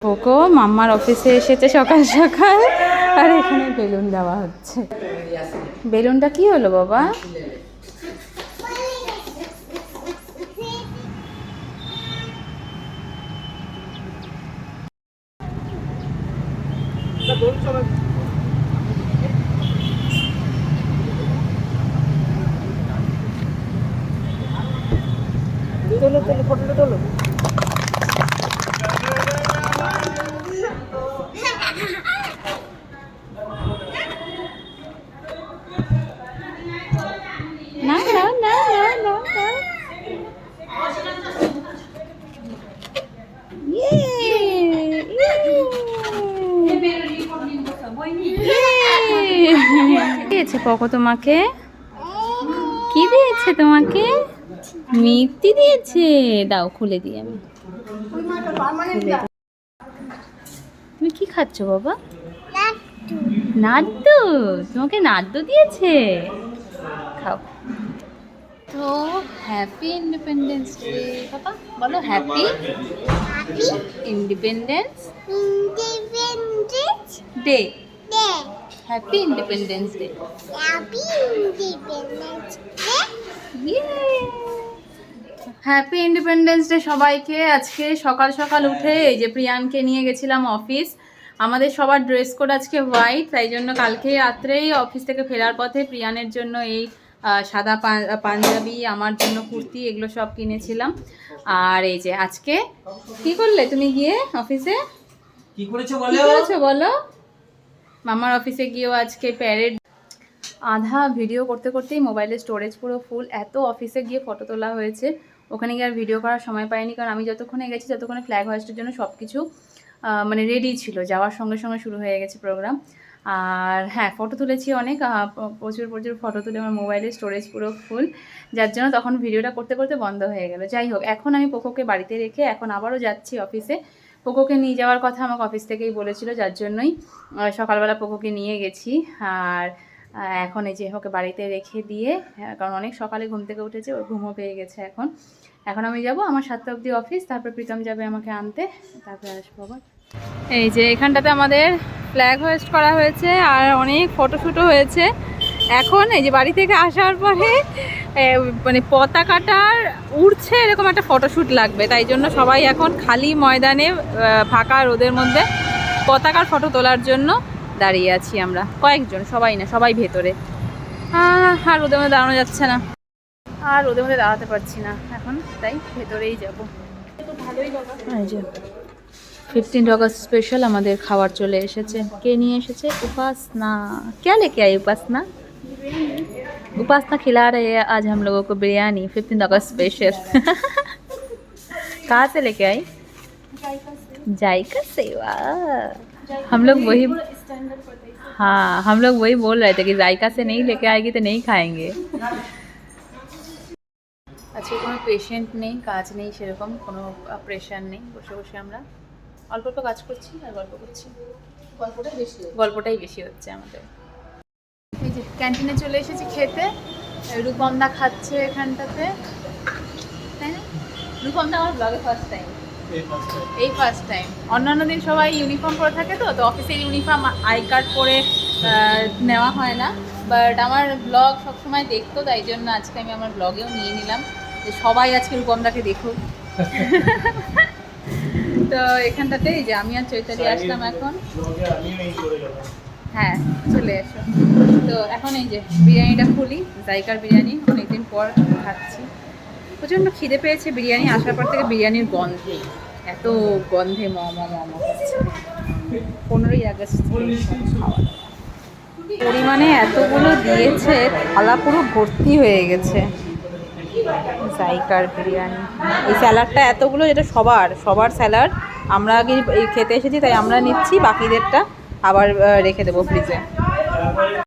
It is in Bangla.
কোকো মাম্মার অফিসে এসেছে সকাল সকাল, আর এখানে বেলুন দেওয়া হচ্ছে। বেলুনটা কি হলো বাবা? তোলো তোলো, ফটোটা তোলো। না না না না না না। দিয়েছে কোকো তোমাকে? কি দিয়েছে তোমাকে? মিষ্টি দিয়েছে। দাও খুলে দিই আমি। তুমি কি খাচ্ছ বাবা? নাদ্দু। তোমাকে নাদ্দু দিয়েছে, খাও। তো হ্যাপি ইন্ডিপেন্ডেন্স ডে বাবা, বলো happy independence day. Happy independence day. Happy independence day সবাইকে। আজকে সকাল সকাল উঠে এই যে প্রিয়ানকে নিয়ে গেছিলাম অফিস। আমাদের সবার ড্রেস কোড আজকে হোয়াইট, তাই জন্য কালকে রাত্রেই অফিস থেকে ফেরার পথে প্রিয়ানের জন্য এই সাদা পাঞ্জাবি, আমার জন্য কুর্তি, এগুলো সব কিনেছিলাম। আর এই যে আজকে কি করলে তুমি গিয়ে অফিসে? কি করেছো বলো? মামার অফিসে গিয়েও আজকে প্যারেড। আধা ভিডিও করতে করতেই মোবাইলের স্টোরেজ পুরো ফুল। এত অফিসে গিয়ে ফটো তোলা হয়েছে, ওখানে গিয়ে আর ভিডিও করার সময় পাইনি, কারণ আমি যতক্ষণে গেছি ততক্ষণে ফ্ল্যাগ হোয়েস্টের জন্য সব কিছু মানে রেডি ছিল, যাওয়ার সঙ্গে সঙ্গে শুরু হয়ে গেছে প্রোগ্রাম। আর হ্যাঁ, ফটো তুলেছি অনেক, প্রচুর প্রচুর ফটো তুলে আমার মোবাইলের স্টোরেজ পুরো ফুল, যার জন্য তখন ভিডিওটা করতে করতে বন্ধ হয়ে গেল। যাই হোক, এখন আমি পোকোকে বাড়িতে রেখে এখন আবারও যাচ্ছি অফিসে। পোকোকে নিয়ে যাওয়ার কথা আমাকে অফিস থেকেই বলেছিল, যার জন্যই সকালবেলা পোকোকে নিয়ে গেছি। আর এখন এই যে ওকে বাড়িতে রেখে দিয়ে, কারণ অনেক সকালে ঘুম থেকে উঠেছে, ওর ঘুমও পেয়ে গেছে। এখন আমি যাব আমার 7টা অবধি অফিস, তারপর প্রীতম যাবে আমাকে আনতে, তারপরে আসবো আবার। এই যে এখানটাতে আমাদের ফ্ল্যাগ হোয়েস্ট করা হয়েছে আর অনেক ফটোশ্যুটও হয়েছে। এখন এই যে বাড়ি থেকে আসার পরে মানে পতাকাটার উড়ছে এরকম একটা ফটোশ্যুট লাগবে, তাই জন্য সবাই এখন খালি ময়দানে ফাঁকা রোদের মধ্যে পতাকার ফটো তোলার জন্য দাঁড়িয়ে আছি আমরা কয়েকজন, সবাই না, সবাই ভেতরে। আর রোদের মধ্যে দাঁড়ানো যাচ্ছে না, আর রোদের মধ্যে দাঁড়াতে পারছি না এখন, তাই ভেতরেই যাবো। এই যে 15 अगस्त स्पेशल আমাদের খাবার চলে এসেছে। কে নিয়ে এসেছে? उपासना। क्या लेके आई उपासना? उपासना खिला रहे हैं आज हम लोगों को बिरयानी 15 अगस्त स्पेशल। कहाँ से लेके आई? जायका से। हम लोग वही, हाँ हम लोग वही बोल रहे थे कि जायका से नहीं लेके आएगी तो नहीं खाएंगे। আজকে কোনো পেশেন্ট নেই, কাজ নেই, সেরকম কোনো প্রেশার নেই, বসে বসে আমরা অল্প অল্প কাজ করছি আর গল্প করছি। গল্পটাই বেশি হচ্ছে আমাদের। এই যে ক্যান্টিনে চলে এসেছি খেতে, রূপমদা খাচ্ছে এখানটাতে, তাই না? রূপমদা আমার ব্লগে ফার্স্ট টাইম, এই ফার্স্ট টাইম। অন্যান্য দিন সবাই ইউনিফর্ম পরে থাকে, তো অফিসের ইউনিফর্ম আই কার্ড করে নেওয়া হয় না, বাট আমার ব্লগ সবসময় দেখতো, তাই জন্য আজকে আমি আমার ব্লগেও নিয়ে নিলাম যে সবাই আজকে রূপমদাকে দেখুক। তো এখানটাতে এই যে আমি আর চৈতালি আসলাম এখন। হ্যাঁ চলে এসো। তো এখন এই যে বিরিয়ানিটা খুলি, জায়কার বিরিয়ানি, অনেকদিন পর খাচ্ছি। প্রচণ্ড খিদে পেয়েছে, বিরিয়ানি আসার পর থেকে বিরিয়ানির গন্ধে, এত গন্ধে ম ম ম হচ্ছে। 15ই আগস্ট খাওয়া পরিমাণে এতগুলো দিয়েছে, থালা পুরো ভর্তি হয়ে গেছে জায়কার বিরিয়ানি। এই স্যালাডটা এতগুলো, যেটা সবার স্যালাড, আমরা আগে খেতে এসেছি তাই আমরা নিচ্ছি, বাকিদেরটা আবার রেখে দেবো ফ্রিজে।